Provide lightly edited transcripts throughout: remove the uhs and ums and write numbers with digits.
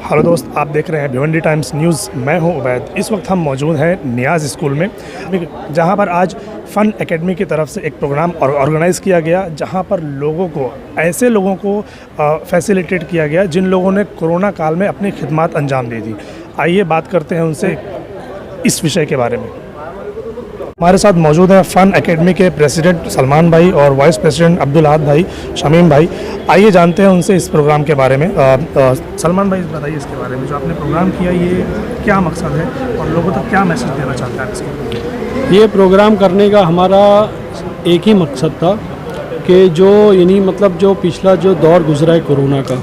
Hello दोस्त, आप देख रहे हैं भिवंडी टाइम्स न्यूज़। मैं हूं उबैद। इस वक्त हम मौजूद हैं नियाज़ स्कूल में, जहां पर आज फ़न एकेडमी की तरफ से एक प्रोग्राम ऑर्गेनाइज़ किया गया, जहां पर ऐसे लोगों को फैसिलिटेट किया गया जिन लोगों ने कोरोना काल में अपनी खिदमत अंजाम दी थी। आइए बात करते हैं उनसे इस विषय के बारे में। हमारे साथ मौजूद हैं फ़न एकेडमी के प्रेसिडेंट सलमान भाई और वाइस प्रेसिडेंट अब्दुल अहद भाई, शमीम भाई। आइए जानते हैं उनसे इस प्रोग्राम के बारे में। सलमान भाई, बताइए इसके बारे में, जो आपने प्रोग्राम किया ये क्या मकसद है और लोगों तक क्या मैसेज देना चाहते हैं इसके? ये प्रोग्राम करने का हमारा एक ही मकसद था कि जो पिछला जो दौर गुजरा है कोरोना का,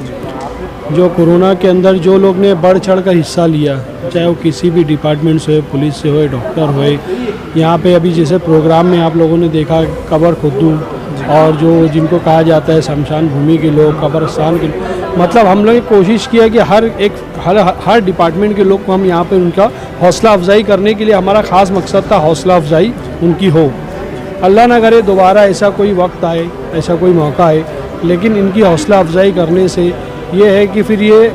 जो कोरोना के अंदर जो लोग ने बढ़ चढ़ कर हिस्सा लिया, चाहे वो किसी भी डिपार्टमेंट से हो, पुलिस से हो, डॉक्टर हो, यहाँ पे अभी जैसे प्रोग्राम में आप लोगों ने देखा कब्र खुद्दू और जो जिनको कहा जाता है शमशान भूमि के लोग, कब्रस्तान के, मतलब हम लोग कोशिश किया कि हर डिपार्टमेंट के लोग को हम यहाँ पे उनका हौसला अफजाई करने के लिए, हमारा ख़ास मकसद था हौसला अफजाई उनकी हो। अल्लाह ना करे दोबारा ऐसा कोई वक्त आए, ऐसा कोई मौका आए, लेकिन इनकी हौसला अफजाई करने से ये है कि फिर ये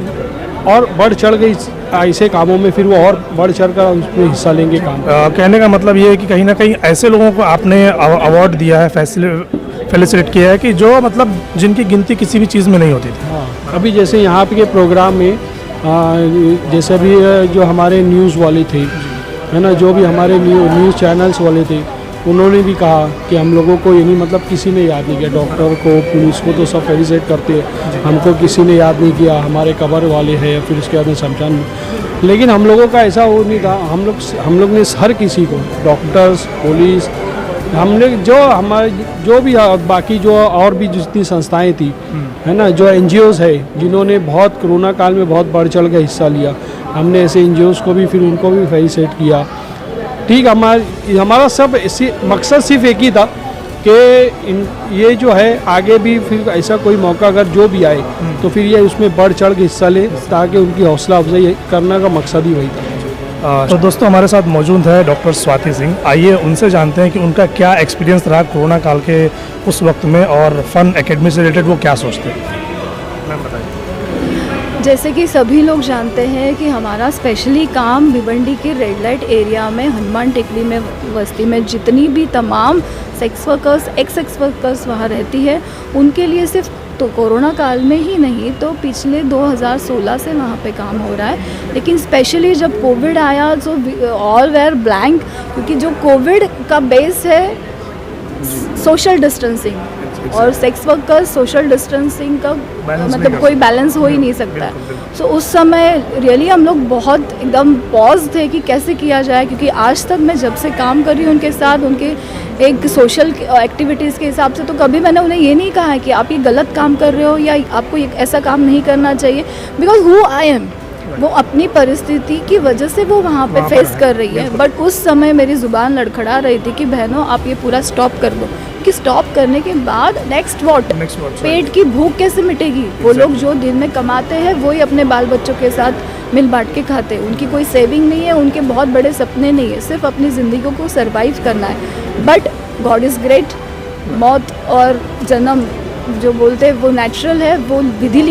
और बढ़ चढ़ गई ऐसे कामों में, फिर वो और बढ़ चढ़ कर उसमें हिस्सा लेंगे काम। कहने का मतलब ये है कि कहीं ना कहीं ऐसे लोगों को आपने अवार्ड दिया है, फैसिलिटेट किया है कि जो मतलब जिनकी गिनती किसी भी चीज़ में नहीं होती थी। हाँ, अभी जैसे यहाँ पे के प्रोग्राम में जैसे अभी जो हमारे न्यूज़ वाले थे, है ना, जो भी हमारे न्यूज़ चैनल्स वाले थे, उन्होंने भी कहा कि हम लोगों को मतलब किसी ने याद नहीं किया, डॉक्टर को, पुलिस को तो सब फेलिसिटेट करते हैं, हमको किसी ने याद नहीं किया, हमारे कब्र वाले हैं, फिर उसके बाद में शमशान। लेकिन हम लोगों का ऐसा वो नहीं था, हम लोग ने हर किसी को, डॉक्टर्स, पुलिस, हमने जो भी बाकी जो और भी जितनी संस्थाएं थी, है ना, जो NGOs है जिन्होंने बहुत कोरोना काल में बहुत बढ़ चढ़ के हिस्सा लिया, हमने ऐसे NGOs को भी फिर उनको भी फेलिसिटेट किया। ठीक, हमारा सब मकसद सिर्फ एक ही था कि ये जो है आगे भी फिर ऐसा कोई मौका अगर जो भी आए तो फिर ये उसमें बढ़ चढ़ के हिस्सा ले, ताकि उनकी हौसला अफजाई करने का मकसद ही वही था। तो दोस्तों, हमारे साथ मौजूद है डॉक्टर स्वाति सिंह। आइए उनसे जानते हैं कि उनका क्या एक्सपीरियंस रहा कोरोना काल के उस वक्त में, और फ़न एकेडमी से रिलेटेड वो क्या सोचते हैं। मैम बताइए। जैसे कि सभी लोग जानते हैं कि हमारा स्पेशली काम भिवंडी के रेड लाइट एरिया में, हनुमान टेकरी में, बस्ती में जितनी भी तमाम सेक्स वर्कर्स, एक्स वर्कर्स वहाँ रहती है, उनके लिए सिर्फ तो कोरोना काल में ही नहीं तो पिछले 2016 से वहाँ पे काम हो रहा है। लेकिन स्पेशली जब कोविड आया तो ऑल वेयर ब्लैंक, क्योंकि जो कोविड का बेस है सोशल डिस्टेंसिंग, और सेक्स वर्कर्स सोशल डिस्टेंसिंग का मतलब कोई बैलेंस हो ही नहीं सकता है। सो उस समय रियली हम लोग बहुत एकदम पॉज थे कि कैसे किया जाए, क्योंकि आज तक मैं जब से काम कर रही हूँ उनके साथ, उनके एक सोशल एक्टिविटीज़ के हिसाब से, तो कभी मैंने उन्हें ये नहीं कहा है कि आप ये गलत काम कर रहे हो या आपको ये ऐसा काम नहीं करना चाहिए, बिकॉज हु आई एम, वो अपनी परिस्थिति की वजह से वो वहाँ पे फेस कर रही है। बट उस समय मेरी ज़ुबान लड़खड़ा रही थी कि बहनों आप ये पूरा स्टॉप कर दो, कि स्टॉप करने के बाद नेक्स्ट वॉट, पेट की भूख कैसे मिटेगी? वो लोग जो दिन में कमाते हैं वही अपने बाल बच्चों के साथ मिल बांट के खाते हैं, उनकी कोई सेविंग नहीं है, उनके बहुत बड़े सपने नहीं है, सिर्फ अपनी ज़िंदगी को सर्वाइव करना है। बट गॉड इज़ ग्रेट, मौत और जन्म जो बोलते हैं वो नेचुरल है, वो विधि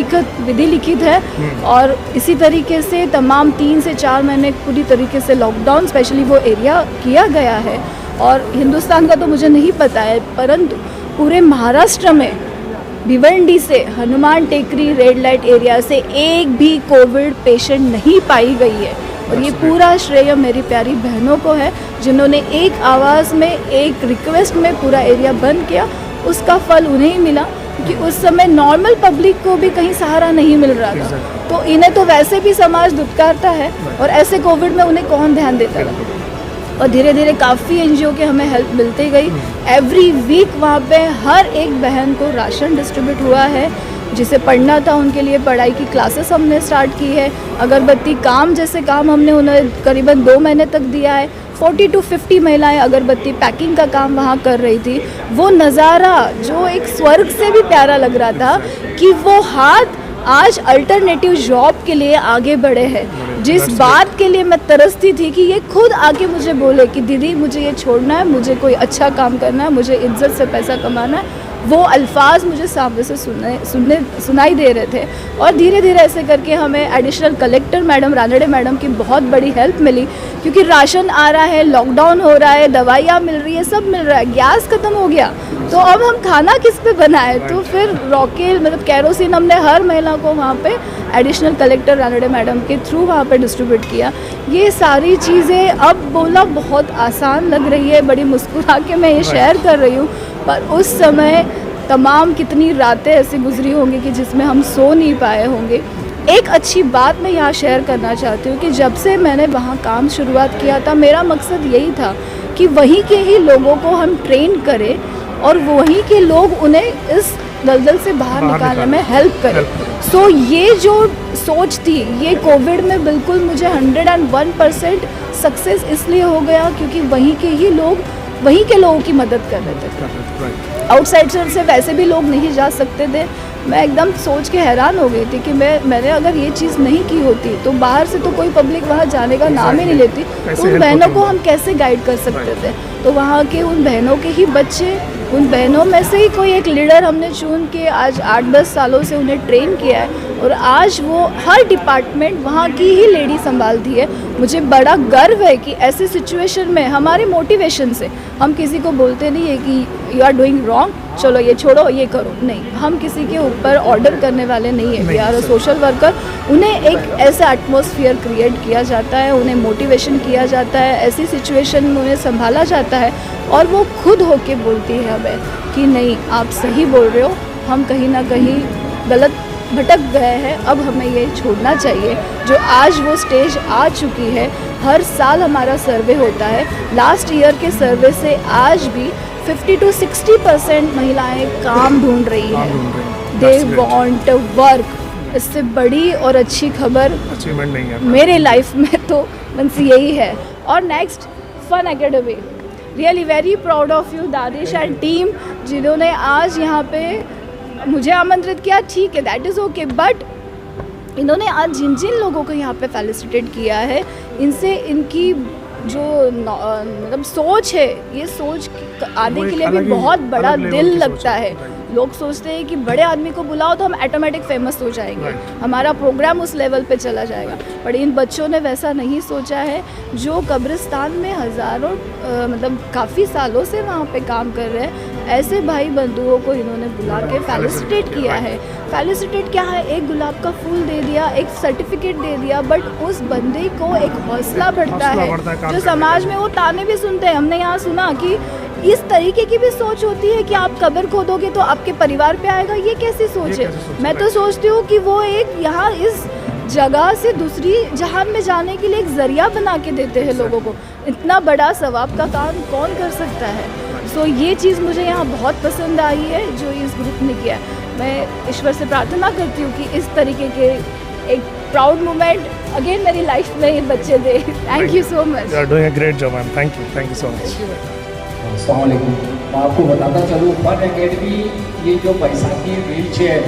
लिखित है। और इसी तरीके से तमाम 3 से 4 महीने पूरी तरीके से लॉकडाउन स्पेशली वो एरिया किया गया है। और हिंदुस्तान का तो मुझे नहीं पता है, परंतु पूरे महाराष्ट्र में भिवंडी से Hanuman Tekri red light area से एक भी कोविड पेशेंट नहीं पाई गई है। और ये पूरा श्रेय मेरी प्यारी बहनों को है, जिन्होंने एक आवाज़ में, एक रिक्वेस्ट में पूरा एरिया बंद किया। उसका फल उन्हें ही मिला, क्योंकि उस समय नॉर्मल पब्लिक को भी कहीं सहारा नहीं मिल रहा था। तो इन्हें तो वैसे भी समाज दुत्कारता है, और ऐसे कोविड में उन्हें कौन ध्यान देता था। और धीरे धीरे काफ़ी NGO के हमें हेल्प मिलती गई। एवरी वीक वहाँ पे हर एक बहन को राशन डिस्ट्रीब्यूट हुआ है, जिसे पढ़ना था उनके लिए पढ़ाई की क्लासेस हमने स्टार्ट की है। अगरबत्ती काम जैसे काम हमने उन्हें करीबन 2 महीने तक दिया है। 40 to 50 महिलाएं अगरबत्ती पैकिंग का काम वहाँ कर रही थी। वो नज़ारा जो एक स्वर्ग से भी प्यारा लग रहा था कि वो हाथ आज अल्टरनेटिव जॉब के लिए आगे बढ़े हैं। जिस बात के लिए मैं तरसती थी कि ये खुद आके मुझे बोले कि दीदी मुझे ये छोड़ना है, मुझे कोई अच्छा काम करना है, मुझे इज्जत से पैसा कमाना है, वो अल्फाज मुझे सामने से सुनाई दे रहे थे। और धीरे धीरे ऐसे करके हमें additional collector madam Ranade madam की बहुत बड़ी हेल्प मिली, क्योंकि राशन आ रहा है, लॉकडाउन हो रहा है, दवाइयाँ मिल रही है, सब मिल रहा है, गैस ख़त्म हो गया, तो अब हम खाना किस पे बनाए। तो फिर रॉकेल मतलब कैरोसिन हमने हर महिला को वहाँ पे एडिशनल कलेक्टर रानड़े मैडम के थ्रू वहाँ पे डिस्ट्रीब्यूट किया। ये सारी चीज़ें अब बोला बहुत आसान लग रही है, बड़ी मुस्कुरा के मैं ये शेयर कर रही हूँ, पर उस समय तमाम कितनी रातें ऐसी गुजरी होंगी कि जिसमें हम सो नहीं पाए होंगे। एक अच्छी बात मैं यहाँ शेयर करना चाहती हूँ कि जब से मैंने वहाँ काम शुरुआत किया था, मेरा मकसद यही था कि वहीं के ही लोगों को हम ट्रेन करें और वहीं के लोग उन्हें इस दलदल से बाहर निकालने में हेल्प करें। सो ये जो सोच थी, ये कोविड में बिल्कुल मुझे 101% सक्सेस इसलिए हो गया क्योंकि वहीं के ही लोग वहीं के लोगों की मदद कर रहे थे। आउटसाइडर से वैसे भी लोग नहीं जा सकते थे। मैं एकदम सोच के हैरान हो गई थी कि मैंने अगर ये चीज़ नहीं की होती तो बाहर से तो कोई पब्लिक वहाँ जाने का नाम ही नहीं लेती, तो उन बहनों को हम कैसे गाइड कर सकते थे। तो वहाँ के उन बहनों के ही बच्चे, उन बहनों में से ही कोई एक लीडर हमने चुन के आज 8-10 सालों से उन्हें ट्रेन किया है और आज वो हर डिपार्टमेंट वहाँ की ही लेडी संभालती है। मुझे बड़ा गर्व है कि ऐसे सिचुएशन में हमारे मोटिवेशन से हम किसी को बोलते नहीं है कि यू आर डूइंग रॉन्ग, चलो ये छोड़ो ये करो, नहीं, हम किसी के ऊपर ऑर्डर करने वाले नहीं है। We are a social worker. उन्हें एक ऐसा एटमॉस्फेयर क्रिएट किया जाता है, उन्हें मोटिवेशन किया जाता है, ऐसी सिचुएशन में उन्हें संभाला जाता है और वो खुद होके बोलती है हमें कि नहीं आप सही बोल रहे हो, हम कहीं ना कहीं गलत भटक गए हैं, अब हमें ये छोड़ना चाहिए। जो आज वो स्टेज आ चुकी है, हर साल हमारा सर्वे होता है, लास्ट ईयर के सर्वे से आज भी 50 to 60% महिलाएं काम ढूंढ रही है। They want work. इससे बड़ी और अच्छी खबर अचीवमेंट नहीं है मेरे लाइफ में, तो बस यही है। और next fun academy, really very proud of you Danish and team, जिन्होंने आज यहाँ पे मुझे आमंत्रित किया। ठीक है, दैट इज़ ओके, बट इन्होंने आज जिन जिन लोगों को यहाँ पे फेलिसिटेट किया है, इनसे इनकी जो मतलब सोच है, ये सोच आने के लिए भी बहुत बड़ा दिल लगता है। लोग सोचते हैं कि बड़े आदमी को बुलाओ तो हम ऑटोमेटिक फेमस हो जाएंगे, हमारा प्रोग्राम उस लेवल पे चला जाएगा, पर इन बच्चों ने वैसा नहीं सोचा है। जो कब्रिस्तान में हज़ारों मतलब काफ़ी सालों से वहाँ पे काम कर रहे हैं, ऐसे भाई बंधुओं को इन्होंने बुला के फेलिसिटेट किया है। फेलिसिटेट क्या है, एक गुलाब का फूल दे दिया, एक सर्टिफिकेट दे दिया, बट उस बंदे को एक हौसला बढ़ता है। जो समाज में वो ताने भी सुनते हैं, हमने यहाँ सुना कि इस तरीके की भी सोच होती है कि आप कब्र खोदोगे तो आपके परिवार पे आएगा, ये कैसी सोच है। मैं तो सोचती हूँ कि वो एक यहाँ इस जगह से दूसरी जहान में जाने के लिए एक जरिया बना के देते हैं लोगों को। इतना बड़ा सवाब का काम कौन कर सकता है। सो ये चीज़ मुझे यहाँ बहुत पसंद आई है जो इस ग्रुप ने किया। मैं ईश्वर से प्रार्थना करती हूँ कि इस तरीके के एक प्राउड मोमेंट अगेन मेरी लाइफ में ये बच्चे दे। Thank you so much. You are doing a great job ma'am, thank you so much. अस्सलाम वालेकुम। मैं आपको बताता चलूँ, फन एकेडमी ये जो बैसाखी व्हील चेयर,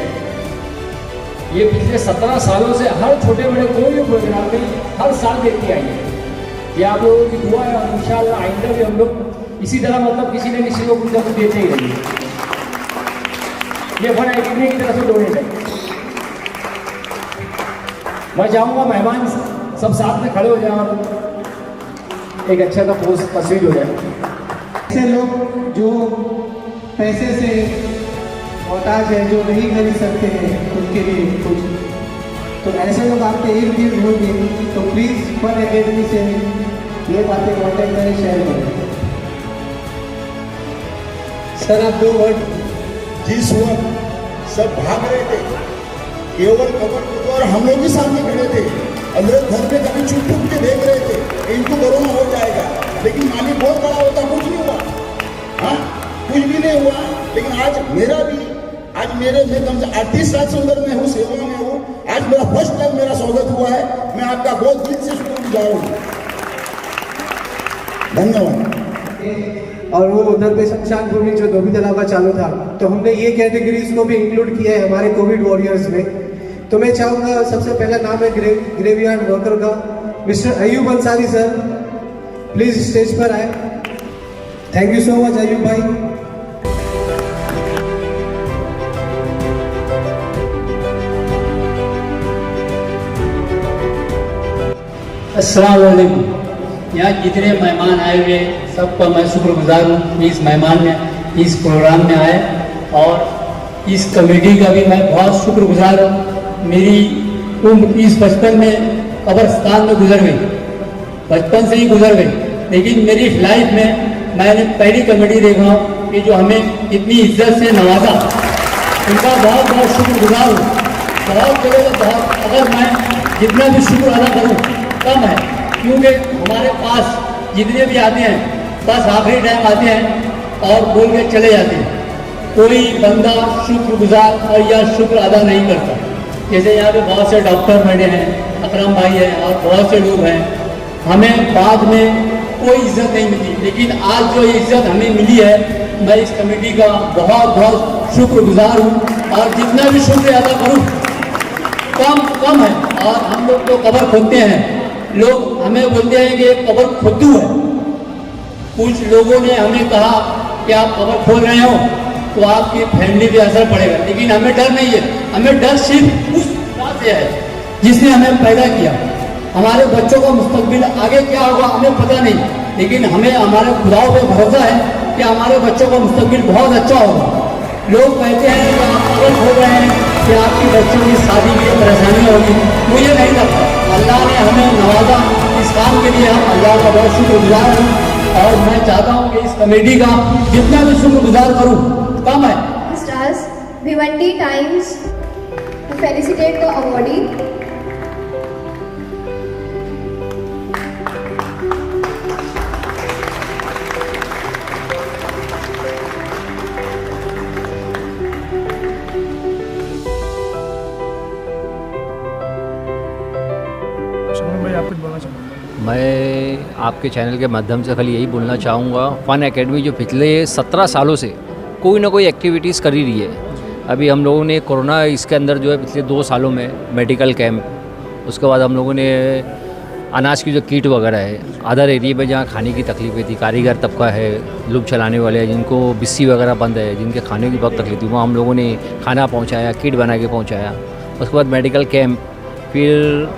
ये पिछले 17 सालों से हर छोटे बड़े कोई भी प्रोग्राम में हर साल देती आई है। ये आप लोगों की दुआ है और इंशाअल्लाह आइंदा भी हम लोग इसी तरह मतलब किसी न किसी को कुछ ना कुछ देते ही रहेंगे। ये फन एकेडमी की तरफ से डोनेट है। मैं चाहूँगा मेहमान सब साथ में खड़े हो जाए और एक अच्छा सा पोस्ट तस्वीर हो जाए। ऐसे लोग जो पैसे से मोहताज है, जो नहीं खरीद सकते हैं, उनके लिए कुछ, तो ऐसे लोग आपके इर्द गिर्द होंगे, तो प्लीज़ फन एकेडमी से ये बातें कॉन्टेक्ट करें, शेयर करें। सर आप 2 वर्ड जिस वक्त सब भाग रहे थे, केवल कबर और हम लोग ही सामने खड़े थे, हम लोग घर में कभी चुप चुप के देख रहे थे इनको कोरोना हो जाएगा, लेकिन मालिक बहुत बड़ा होता, कुछ नहीं हुआ। हाँ, कुछ भी नहीं हुआ। लेकिन आज मैं कम से 38 साल से उधर में हूँ, सेवा में हूँ। आज मेरा फर्स्ट टाइम मेरा स्वागत हुआ है। मैं आपका बहुत दिल से शुक्रगुजार हूँ। धन्यवाद। और वो उधर पे शमशान भूमि जो धोबी तालाब चालू था, तो हमने ये कैटेगरीज को भी इंक्लूड किया है हमारे कोविड वॉरियर्स में। तो मैं चाहूँगा सबसे पहला नाम है ग्रेवयार्ड वर्कर का, mister Ayub Ansari sir, please stage पर आए। Thank you so much Ayub भाई। अस्सलाम वालेकुम। यहाँ जितने मेहमान आए हुए सबका मैं शुक्रगुजार हूँ इस मेहमान में इस प्रोग्राम में आए, और इस कमेटी का भी मैं बहुत शुक्रगुजार हूँ। मेरी उम्र इस बचपन में कब्रिस्तान में गुजर गई, बचपन से ही गुजर गई, लेकिन मेरी लाइफ में मैंने पहली कमेटी देखा कि जो हमें इतनी इज्जत से नवाजा, उनका बहुत बहुत शुक्रगुजार हूँ। बहुत जगह बहुत, अगर मैं जितना भी शुक्र अदा करूँ कम है, क्योंकि हमारे पास जितने भी आते हैं बस आखिरी टाइम आते हैं और बोल के चले जाते हैं। कोई बंदा शुक्रगुजार और या शुक्र अदा नहीं करता। जैसे यहाँ पे बहुत से डॉक्टर बैठे हैं, अकरम भाई हैं और बहुत से लोग हैं, हमें बाद में कोई इज्जत नहीं मिली, लेकिन आज जो इज्जत हमें मिली है मैं इस कमेटी का बहुत बहुत शुक्रगुजार हूँ। और जितना भी शुक्र अदा करूँ कम है। और हम लोग तो कब्र खोदते हैं, लोग हमें बोलते हैं कि कब्र खुद्दू है। कुछ लोगों ने हमें कहा कि आप कब्र खोद रहे हो तो आपकी फैमिली पे असर पड़ेगा, लेकिन हमें डर नहीं है। हमें डर सिर्फ उस बात से है जिसने हमें पैदा किया। हमारे बच्चों का मुस्तकबिल आगे क्या होगा हमें पता नहीं, लेकिन हमें हमारे खुदाओं पे भरोसा है कि हमारे बच्चों का मुस्तकबिल बहुत अच्छा होगा। लोग कहते हैं कि आप कब्र खोद रहे हैं कि आपकी बच्चों की शादी की परेशानी होगी, मुझे नहीं लगता। अल्लाह ने हमें नवाजा, इस काम के लिए हम अल्लाह का बहुत शुक्रगुजार हैं। और मैं चाहता हूँ कि इस कमेटी का जितना भी शुक्रगुजार करूँ कम है। Stars, Bhiwandi Times to felicitate the awardee. Shamim भाई, आप कुछ बोलना चाहूँगा? मैं आपके चैनल के माध्यम से खाली यही बोलना चाहूँगा, फ़न एकेडमी जो पिछले 17 सालों से कोई ना कोई एक्टिविटीज़ कर ही रही है। अभी हम लोगों ने कोरोना इसके अंदर जो है पिछले 2 सालों में मेडिकल कैंप, उसके बाद हम लोगों ने अनाज की जो किट वगैरह है, अदर एरिया में जहाँ खाने की तकलीफें थी, कारीगर तबका है, लोग चलाने वाले हैं जिनको बिस्सी वगैरह बंद है, जिनके खाने की बहुत तकलीफ थी, वहाँ हम लोगों ने खाना पहुँचाया, किट बना के पहुँचाया। उसके बाद मेडिकल कैंप, फिर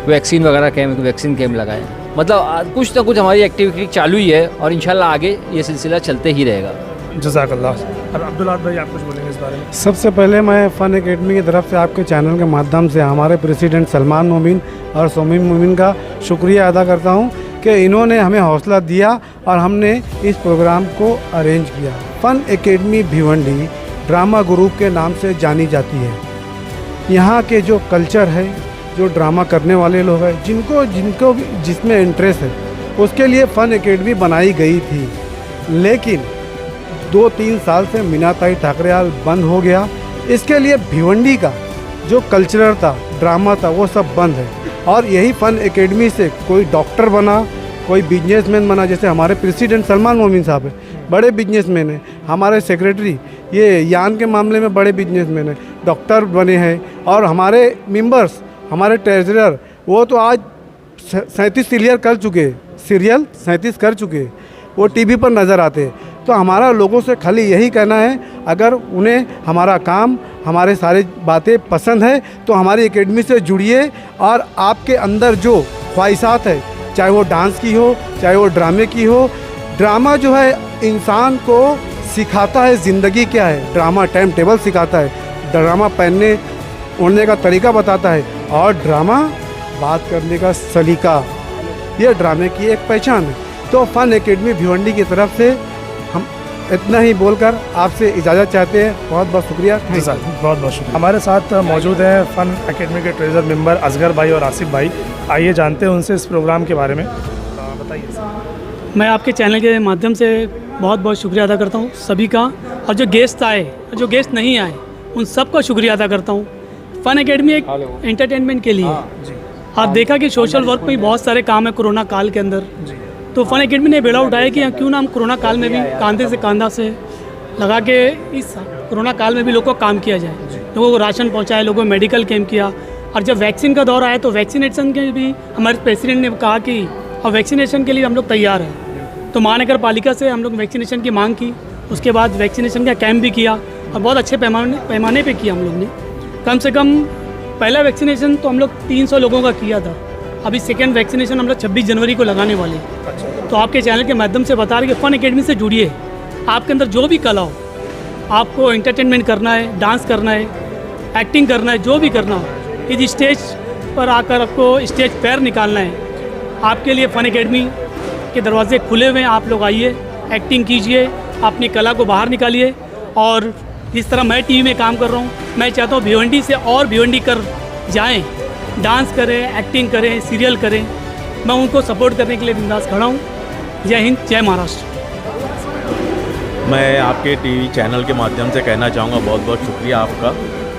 वैक्सीन वगैरह कैंप, वैक्सीन कैंप लगाए। मतलब कुछ ना कुछ हमारी एक्टिविटी चालू ही है और इंशाल्लाह आगे ये सिलसिला चलते ही रहेगा। जज़ाकल्लाह। अब अब्दुल आद भाई, आप कुछ बोलेंगे इस बारे में? सबसे पहले मैं फ़न एकेडमी की तरफ से आपके चैनल के माध्यम से हमारे प्रेसिडेंट सलमान मोमिन और सोमीन मोमिन का शुक्रिया अदा करता हूं कि इन्होंने हमें हौसला दिया और हमने इस प्रोग्राम को अरेंज किया। फ़न एकेडमी भिवंडी ड्रामा ग्रुप के नाम से जानी जाती है। यहाँ के जो कल्चर है, जो ड्रामा करने वाले लोग हैं, जिनको भी जिसमें इंटरेस्ट है, उसके लिए फ़न एकेडमी बनाई गई थी। लेकिन 2-3 साल से मीनाताई ठाकरेहाल बंद हो गया। इसके लिए भिवंडी का जो कल्चरल था, ड्रामा था, वो सब बंद है। और यही फ़न एकेडमी से कोई डॉक्टर बना, कोई बिजनेसमैन बना, जैसे हमारे प्रेसिडेंट सलमान मोमिन साहब है, बड़े बिजनेसमैन हैं। हमारे सेक्रेटरी ये यान के मामले में बड़े बिजनेसमैन हैं, डॉक्टर बने हैं। और हमारे मेंबर्स, हमारे ट्रेजरर, वो तो आज 37 सीरियल 37 कर चुके, वो टीवी पर नज़र आते हैं। तो हमारा लोगों से खाली यही कहना है, अगर उन्हें हमारा काम, हमारे सारे बातें पसंद है तो हमारी एकेडमी से जुड़िए। और आपके अंदर जो ख्वाहिशात है, चाहे वो डांस की हो, चाहे वो ड्रामे की हो, ड्रामा जो है इंसान को सिखाता है ज़िंदगी क्या है। ड्रामा टाइम टेबल सिखाता है, ड्रामा पहनने ओढ़ने का तरीका बताता है, और ड्रामा बात करने का सलीका, ये ड्रामे की एक पहचान है। तो फ़न एकेडमी भिवंडी की तरफ से हम इतना ही बोलकर आपसे इजाज़त चाहते हैं। बहुत बहुत शुक्रिया। बहुत बहुत शुक्रिया। हमारे साथ मौजूद हैं फ़न एकेडमी के ट्रेजर मेंबर असगर भाई और आसिफ भाई। आइए जानते हैं उनसे इस प्रोग्राम के बारे में। बताइए। मैं आपके चैनल के माध्यम से बहुत बहुत शुक्रिया अदा करता हूँ सभी का, और जो गेस्ट आए और जो गेस्ट नहीं आए उन सब का शुक्रिया अदा करता हूँ। फ़न एकेडमी एक एंटरटेनमेंट के लिए आप देखा कि सोशल वर्क में बहुत सारे काम है कोरोना काल के अंदर, तो फ़न एकेडमी ने बेड़ा उठाया कि क्यों ना हम कोरोना काल में भी कंधे से कंधा से लगा के इस कोरोना काल में भी लोगों को काम किया जाए, लोगों को राशन पहुंचाए, लोगों को मेडिकल कैंप किया। और जब वैक्सीन का दौर आया तो वैक्सीनेशन के भी हमारे प्रेसिडेंट ने कहा कि अब वैक्सीनेशन के लिए हम लोग तैयार हैं। तो महानगर पालिका से हम लोग वैक्सीनेशन की मांग की, उसके बाद वैक्सीनेशन का कैंप भी किया और बहुत अच्छे पैमाने पर किया हम लोग ने। कम से कम पहला वैक्सीनेशन तो हम लोग 300 लोगों का किया था, अभी सेकेंड वैक्सीनेशन हम लोग 26 जनवरी को लगाने वाले हैं। तो आपके चैनल के माध्यम से बता रहे कि फ़न एकेडमी से जुड़िए। आपके अंदर जो भी कला हो, आपको एंटरटेनमेंट करना है, डांस करना है, एक्टिंग करना है, जो भी करना हो, इस स्टेज पर आकर आपको स्टेज पैर निकालना है, आपके लिए फ़न एकेडमी के दरवाजे खुले हुए हैं। आप लोग आइए, एक्टिंग कीजिए, अपनी कला को बाहर निकालिए। और जिस तरह मैं टीवी में काम कर रहा हूँ, मैं चाहता हूँ भिवंडी से और भिवंडी कर जाएं, डांस करें, एक्टिंग करें, सीरियल करें। मैं उनको सपोर्ट करने के लिए बिंदास खड़ा हूँ। जय हिंद, जय महाराष्ट्र। मैं आपके टीवी चैनल के माध्यम से कहना चाहूँगा बहुत बहुत शुक्रिया आपका।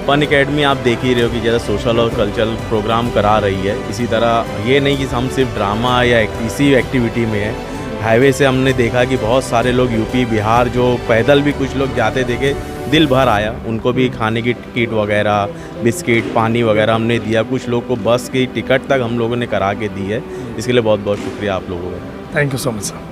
फन एकेडमी आप देख ही रहे हो कि ज़्यादा सोशल और कल्चरल प्रोग्राम करा रही है। इसी तरह ये नहीं कि हम सिर्फ ड्रामा या इसी एक्टिविटी में है। हाईवे से हमने देखा कि बहुत सारे लोग यूपी बिहार जो पैदल भी कुछ लोग जाते देखे, दिल भर आया। उनको भी खाने की किट वगैरह, बिस्किट, पानी वगैरह हमने दिया। कुछ लोग को बस की टिकट तक हम लोगों ने करा के दी है। इसके लिए बहुत बहुत शुक्रिया आप लोगों का। Thank you so much sir.